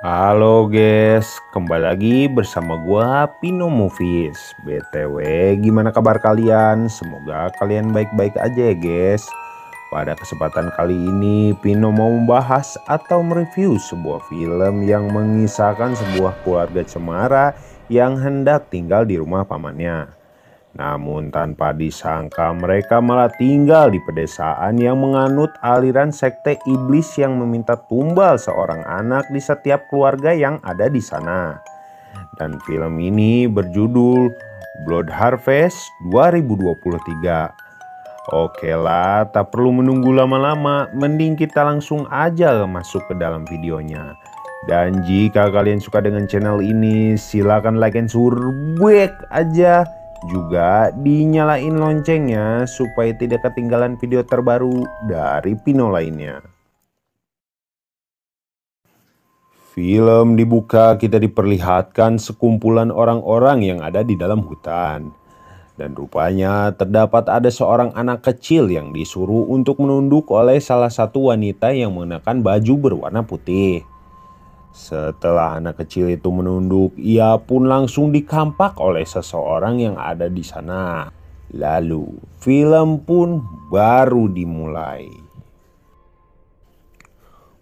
Halo guys, kembali lagi bersama gua Pino Movies. BTW, gimana kabar kalian? Semoga kalian baik-baik aja ya guys. Pada kesempatan kali ini, Pino mau membahas atau mereview sebuah film yang mengisahkan sebuah keluarga cemara yang hendak tinggal di rumah pamannya. Namun tanpa disangka mereka malah tinggal di pedesaan yang menganut aliran sekte iblis yang meminta tumbal seorang anak di setiap keluarga yang ada di sana. Dan film ini berjudul Blood Harvest 2023. Oke lah, tak perlu menunggu lama-lama, mending kita langsung aja masuk ke dalam videonya. Dan jika kalian suka dengan channel ini, silahkan like and subscribe aja. Juga dinyalain loncengnya supaya tidak ketinggalan video terbaru dari Pino lainnya. Film dibuka kita diperlihatkan sekumpulan orang-orang yang ada di dalam hutan. Dan rupanya terdapat ada seorang anak kecil yang disuruh untuk menunduk oleh salah satu wanita yang mengenakan baju berwarna putih. Setelah anak kecil itu menunduk, ia pun langsung dikampak oleh seseorang yang ada di sana. Lalu, film pun baru dimulai.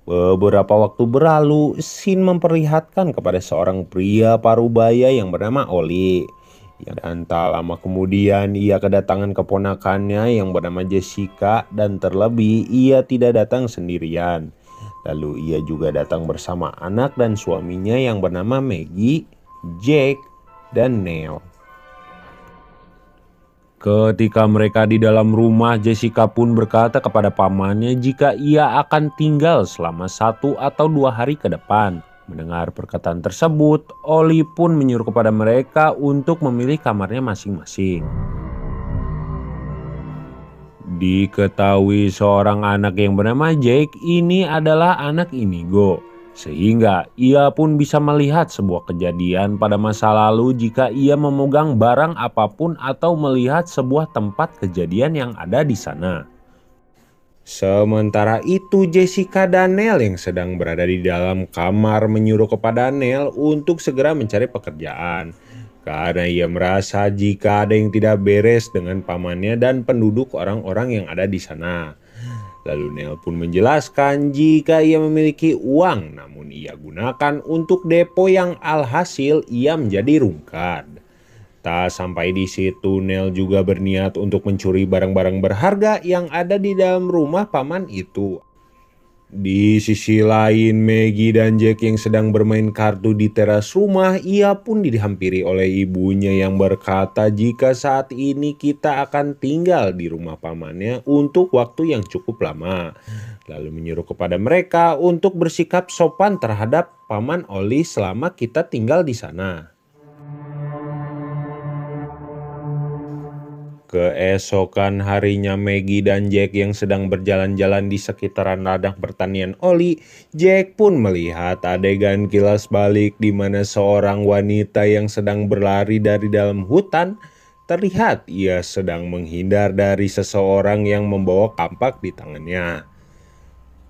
Beberapa waktu berlalu, scene memperlihatkan kepada seorang pria parubaya yang bernama Oli. Dan tak lama kemudian ia kedatangan keponakannya yang bernama Jessica, dan terlebih ia tidak datang sendirian. Lalu ia juga datang bersama anak dan suaminya yang bernama Maggie, Jake, dan Neil. Ketika mereka di dalam rumah, Jessica pun berkata kepada pamannya jika ia akan tinggal selama 1 atau 2 hari ke depan. Mendengar perkataan tersebut, Oli pun menyuruh kepada mereka untuk memilih kamarnya masing-masing. Diketahui seorang anak yang bernama Jake ini adalah anak Inigo, sehingga ia pun bisa melihat sebuah kejadian pada masa lalu jika ia memegang barang apapun atau melihat sebuah tempat kejadian yang ada di sana. Sementara itu Jessica dan Neil yang sedang berada di dalam kamar menyuruh kepada Neil untuk segera mencari pekerjaan. Karena ia merasa jika ada yang tidak beres dengan pamannya dan penduduk orang-orang yang ada di sana. Lalu Neil pun menjelaskan jika ia memiliki uang namun ia gunakan untuk depo yang alhasil ia menjadi rungkad. Tak sampai di situ, Neil juga berniat untuk mencuri barang-barang berharga yang ada di dalam rumah paman itu. Di sisi lain, Maggie dan Jack yang sedang bermain kartu di teras rumah, ia pun dihampiri oleh ibunya yang berkata jika saat ini kita akan tinggal di rumah pamannya untuk waktu yang cukup lama. Lalu menyuruh kepada mereka untuk bersikap sopan terhadap paman Oli selama kita tinggal di sana. Keesokan harinya Maggie dan Jack yang sedang berjalan-jalan di sekitaran ladang pertanian Oli, Jack pun melihat adegan kilas balik di mana seorang wanita yang sedang berlari dari dalam hutan, terlihat ia sedang menghindar dari seseorang yang membawa kampak di tangannya.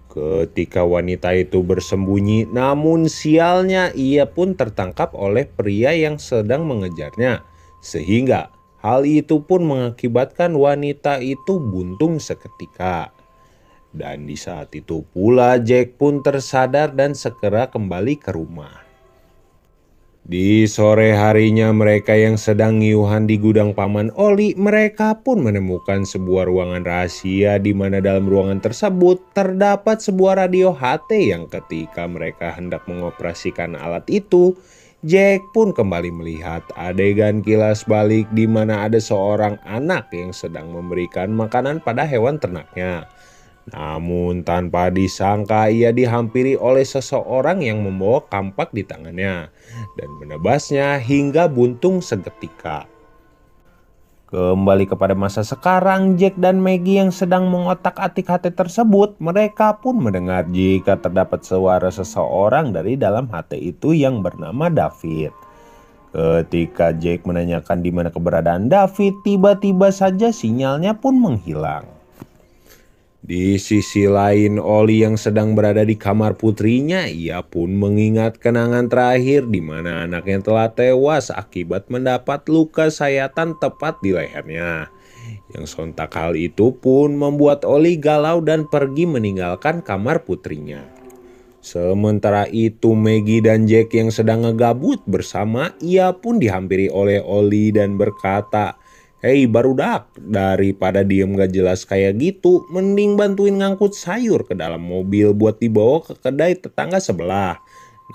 Ketika wanita itu bersembunyi, namun sialnya ia pun tertangkap oleh pria yang sedang mengejarnya, sehingga hal itu pun mengakibatkan wanita itu buntung seketika. Dan di saat itu pula Jack pun tersadar dan segera kembali ke rumah. Di sore harinya mereka yang sedang ngiuhan di gudang paman Oli, mereka pun menemukan sebuah ruangan rahasia di mana dalam ruangan tersebut terdapat sebuah radio HT yang ketika mereka hendak mengoperasikan alat itu, Jack pun kembali melihat adegan kilas balik di mana ada seorang anak yang sedang memberikan makanan pada hewan ternaknya. Namun tanpa disangka ia dihampiri oleh seseorang yang membawa kampak di tangannya dan menebasnya hingga buntung seketika. Kembali kepada masa sekarang, Jack dan Maggie yang sedang mengotak-atik HT tersebut, mereka pun mendengar jika terdapat suara seseorang dari dalam HT itu yang bernama David. Ketika Jack menanyakan di mana keberadaan David, tiba-tiba saja sinyalnya pun menghilang. Di sisi lain, Oli yang sedang berada di kamar putrinya, ia pun mengingat kenangan terakhir di mana anaknya telah tewas akibat mendapat luka sayatan tepat di lehernya. Yang sontak hal itu pun membuat Oli galau dan pergi meninggalkan kamar putrinya. Sementara itu Maggie dan Jack yang sedang ngegabut bersama, ia pun dihampiri oleh Oli dan berkata, "Hei barudak, daripada diem gak jelas kayak gitu, mending bantuin ngangkut sayur ke dalam mobil buat dibawa ke kedai tetangga sebelah.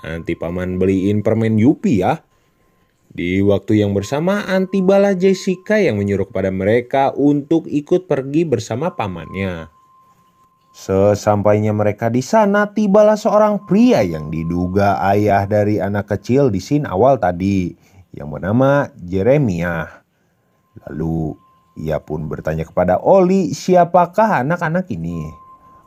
Nanti paman beliin permen Yupi ya." Di waktu yang bersamaan tibalah Jessica yang menyuruh kepada mereka untuk ikut pergi bersama pamannya. Sesampainya mereka di sana, tibalah seorang pria yang diduga ayah dari anak kecil di scene awal tadi, yang bernama Jeremiah. Lalu ia pun bertanya kepada Oli, siapakah anak-anak ini?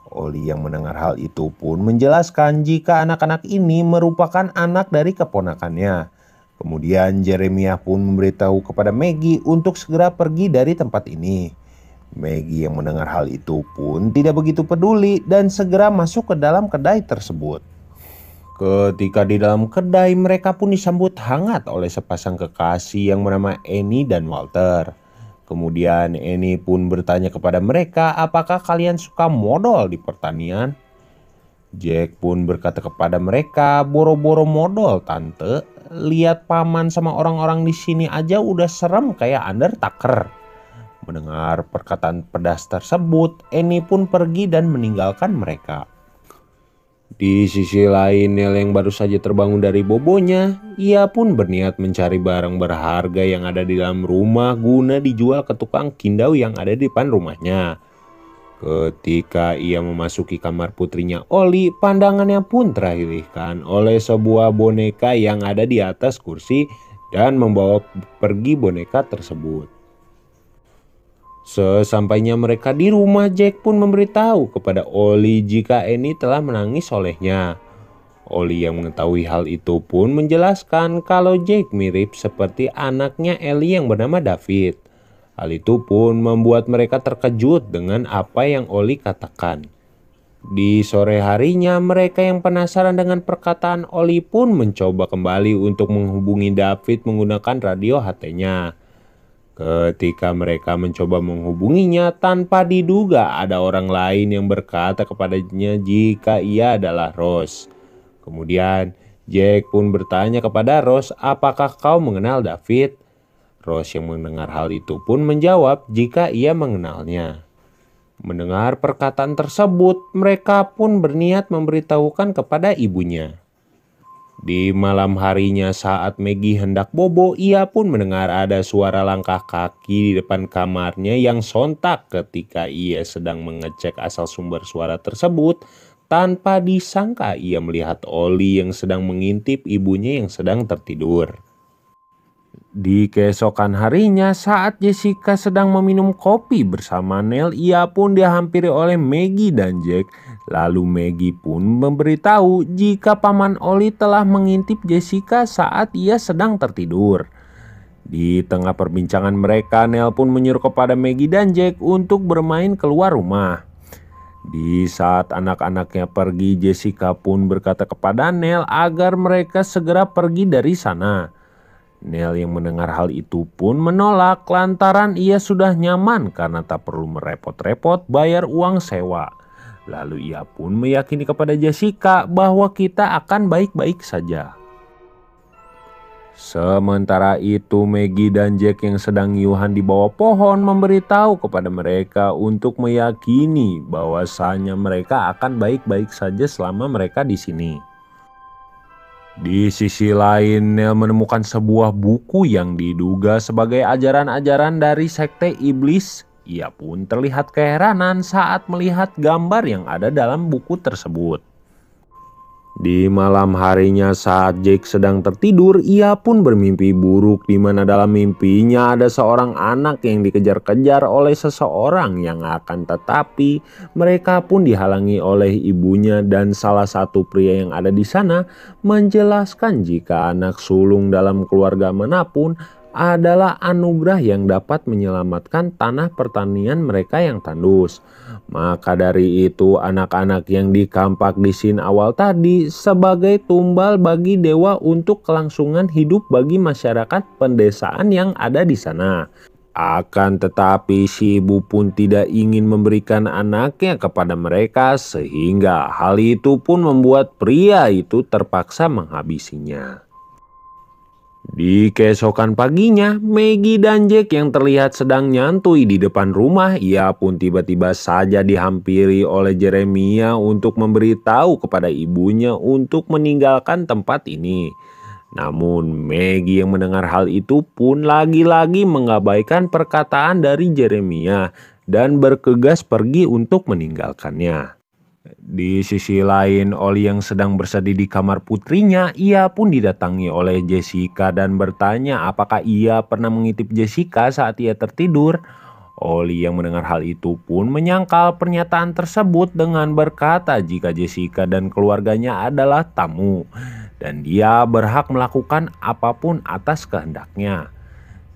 Oli yang mendengar hal itu pun menjelaskan jika anak-anak ini merupakan anak dari keponakannya. Kemudian Jeremiah pun memberitahu kepada Maggie untuk segera pergi dari tempat ini. Maggie yang mendengar hal itu pun tidak begitu peduli dan segera masuk ke dalam kedai tersebut. Ketika di dalam kedai, mereka pun disambut hangat oleh sepasang kekasih yang bernama Annie dan Walter. Kemudian Annie pun bertanya kepada mereka, apakah kalian suka modal di pertanian? Jack pun berkata kepada mereka, boro-boro modal tante, lihat paman sama orang-orang di sini aja udah serem kayak Undertaker. Mendengar perkataan pedas tersebut, Annie pun pergi dan meninggalkan mereka. Di sisi lain, Nel yang baru saja terbangun dari bobonya, ia pun berniat mencari barang berharga yang ada di dalam rumah guna dijual ke tukang kindau yang ada di depan rumahnya. Ketika ia memasuki kamar putrinya Oli, pandangannya pun teralihkan oleh sebuah boneka yang ada di atas kursi dan membawa pergi boneka tersebut. Sesampainya mereka di rumah, Jack pun memberitahu kepada Oli jika Annie telah menangis olehnya. Oli yang mengetahui hal itu pun menjelaskan kalau Jack mirip seperti anaknya Ellie yang bernama David. Hal itu pun membuat mereka terkejut dengan apa yang Oli katakan. Di sore harinya, mereka yang penasaran dengan perkataan Oli pun mencoba kembali untuk menghubungi David menggunakan radio HT-nya. Ketika mereka mencoba menghubunginya, tanpa diduga ada orang lain yang berkata kepadanya jika ia adalah Rose. Kemudian Jack pun bertanya kepada Rose, apakah kau mengenal David? Rose yang mendengar hal itu pun menjawab jika ia mengenalnya. Mendengar perkataan tersebut, mereka pun berniat memberitahukan kepada ibunya. Di malam harinya saat Maggie hendak bobo, ia pun mendengar ada suara langkah kaki di depan kamarnya yang sontak ketika ia sedang mengecek asal sumber suara tersebut. Tanpa disangka ia melihat Oli yang sedang mengintip ibunya yang sedang tertidur. Di keesokan harinya saat Jessica sedang meminum kopi bersama Nell, ia pun dihampiri oleh Maggie dan Jack. Lalu Maggie pun memberitahu jika paman Oli telah mengintip Jessica saat ia sedang tertidur. Di tengah perbincangan mereka, Nell pun menyuruh kepada Maggie dan Jack untuk bermain keluar rumah. Di saat anak-anaknya pergi, Jessica pun berkata kepada Nell agar mereka segera pergi dari sana. Nell yang mendengar hal itu pun menolak lantaran ia sudah nyaman karena tak perlu merepot-repot bayar uang sewa. Lalu ia pun meyakini kepada Jessica bahwa kita akan baik-baik saja. Sementara itu Maggie dan Jack yang sedang nyuhan di bawah pohon memberitahu kepada mereka untuk meyakini bahwasanya mereka akan baik-baik saja selama mereka di sini. Di sisi lain, Nell menemukan sebuah buku yang diduga sebagai ajaran-ajaran dari sekte iblis. Ia pun terlihat keheranan saat melihat gambar yang ada dalam buku tersebut. Di malam harinya saat Jake sedang tertidur, ia pun bermimpi buruk di mana dalam mimpinya ada seorang anak yang dikejar-kejar oleh seseorang yang akan tetapi mereka pun dihalangi oleh ibunya dan salah satu pria yang ada di sana menjelaskan jika anak sulung dalam keluarga manapun adalah anugerah yang dapat menyelamatkan tanah pertanian mereka yang tandus. Maka dari itu anak-anak yang dikampak di scene awal tadi sebagai tumbal bagi dewa untuk kelangsungan hidup bagi masyarakat pedesaan yang ada di sana. Akan tetapi si ibu pun tidak ingin memberikan anaknya kepada mereka, sehingga hal itu pun membuat pria itu terpaksa menghabisinya. Di keesokan paginya, Maggie dan Jack yang terlihat sedang nyantui di depan rumah, ia pun tiba-tiba saja dihampiri oleh Jeremiah untuk memberitahu kepada ibunya untuk meninggalkan tempat ini. Namun Maggie yang mendengar hal itu pun lagi-lagi mengabaikan perkataan dari Jeremiah dan bergegas pergi untuk meninggalkannya. Di sisi lain, Oli yang sedang bersedih di kamar putrinya, ia pun didatangi oleh Jessica dan bertanya apakah ia pernah mengintip Jessica saat ia tertidur. Oli yang mendengar hal itu pun menyangkal pernyataan tersebut dengan berkata jika Jessica dan keluarganya adalah tamu dan dia berhak melakukan apapun atas kehendaknya.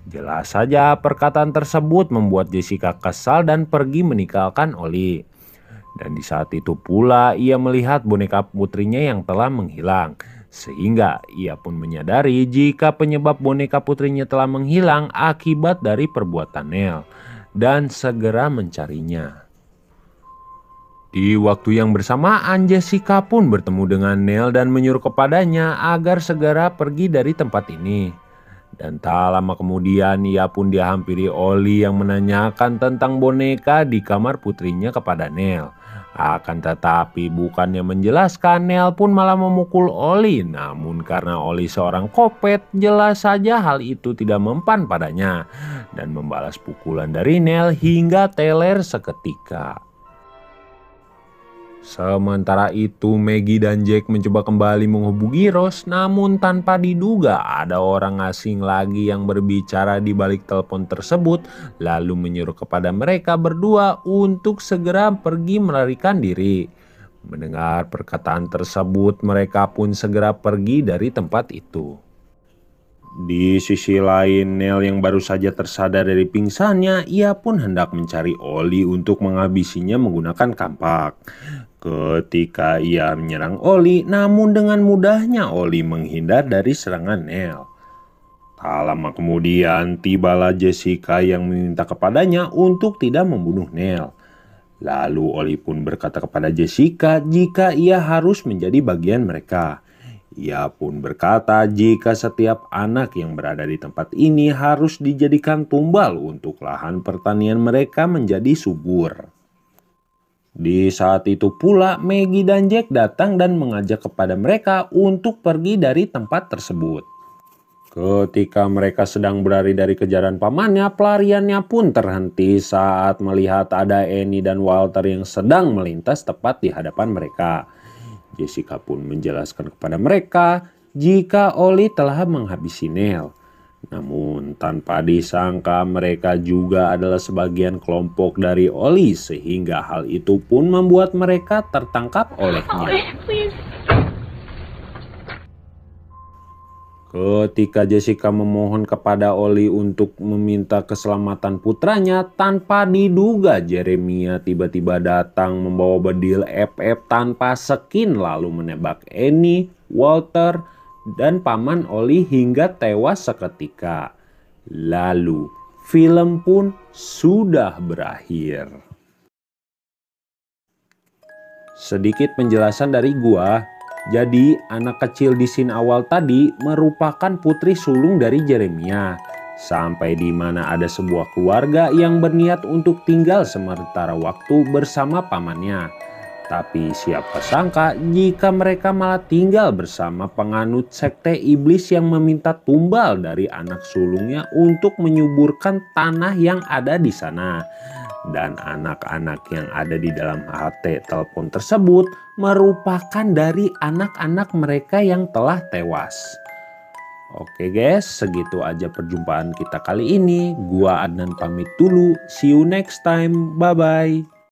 Jelas saja perkataan tersebut membuat Jessica kesal dan pergi meninggalkan Oli. Dan di saat itu pula ia melihat boneka putrinya yang telah menghilang. Sehingga ia pun menyadari jika penyebab boneka putrinya telah menghilang akibat dari perbuatan Nell. Dan segera mencarinya. Di waktu yang bersamaan Jessica pun bertemu dengan Nell dan menyuruh kepadanya agar segera pergi dari tempat ini. Dan tak lama kemudian ia pun dihampiri Oli yang menanyakan tentang boneka di kamar putrinya kepada Nell. Akan tetapi bukannya menjelaskan, Nell pun malah memukul Oli. Namun karena Oli seorang kopet, jelas saja hal itu tidak mempan padanya. Dan membalas pukulan dari Nell hingga teler seketika. Sementara itu Maggie dan Jack mencoba kembali menghubungi Rose, namun tanpa diduga ada orang asing lagi yang berbicara di balik telepon tersebut, lalu menyuruh kepada mereka berdua untuk segera pergi melarikan diri. Mendengar perkataan tersebut, mereka pun segera pergi dari tempat itu. Di sisi lain, Nell yang baru saja tersadar dari pingsannya, ia pun hendak mencari Oli untuk menghabisinya menggunakan kampak. Ketika ia menyerang Oli, namun dengan mudahnya Oli menghindar dari serangan Nell. Tak lama kemudian tibalah Jessica yang meminta kepadanya untuk tidak membunuh Nell. Lalu Oli pun berkata kepada Jessica jika ia harus menjadi bagian mereka. Ia pun berkata jika setiap anak yang berada di tempat ini harus dijadikan tumbal untuk lahan pertanian mereka menjadi subur. Di saat itu pula Maggie dan Jack datang dan mengajak kepada mereka untuk pergi dari tempat tersebut. Ketika mereka sedang berlari dari kejaran pamannya, pelariannya pun terhenti saat melihat ada Annie dan Walter yang sedang melintas tepat di hadapan mereka. Jessica pun menjelaskan kepada mereka jika Oli telah menghabisi Nell. Namun tanpa disangka mereka juga adalah sebagian kelompok dari Oli, sehingga hal itu pun membuat mereka tertangkap olehnya. Ketika Jessica memohon kepada Oli untuk meminta keselamatan putranya, tanpa diduga Jeremiah tiba-tiba datang membawa bedil FF tanpa skin lalu menembak Annie, Walter, dan paman Oli hingga tewas seketika. Lalu film pun sudah berakhir. Sedikit penjelasan dari gua. Jadi anak kecil di scene awal tadi merupakan putri sulung dari Jeremiah. Sampai di mana ada sebuah keluarga yang berniat untuk tinggal sementara waktu bersama pamannya. Tapi siapa sangka jika mereka malah tinggal bersama penganut sekte iblis yang meminta tumbal dari anak sulungnya untuk menyuburkan tanah yang ada di sana. Dan anak-anak yang ada di dalam HT telepon tersebut merupakan dari anak-anak mereka yang telah tewas. Oke guys, segitu aja perjumpaan kita kali ini. Gua Adnan pamit dulu. See you next time. Bye-bye.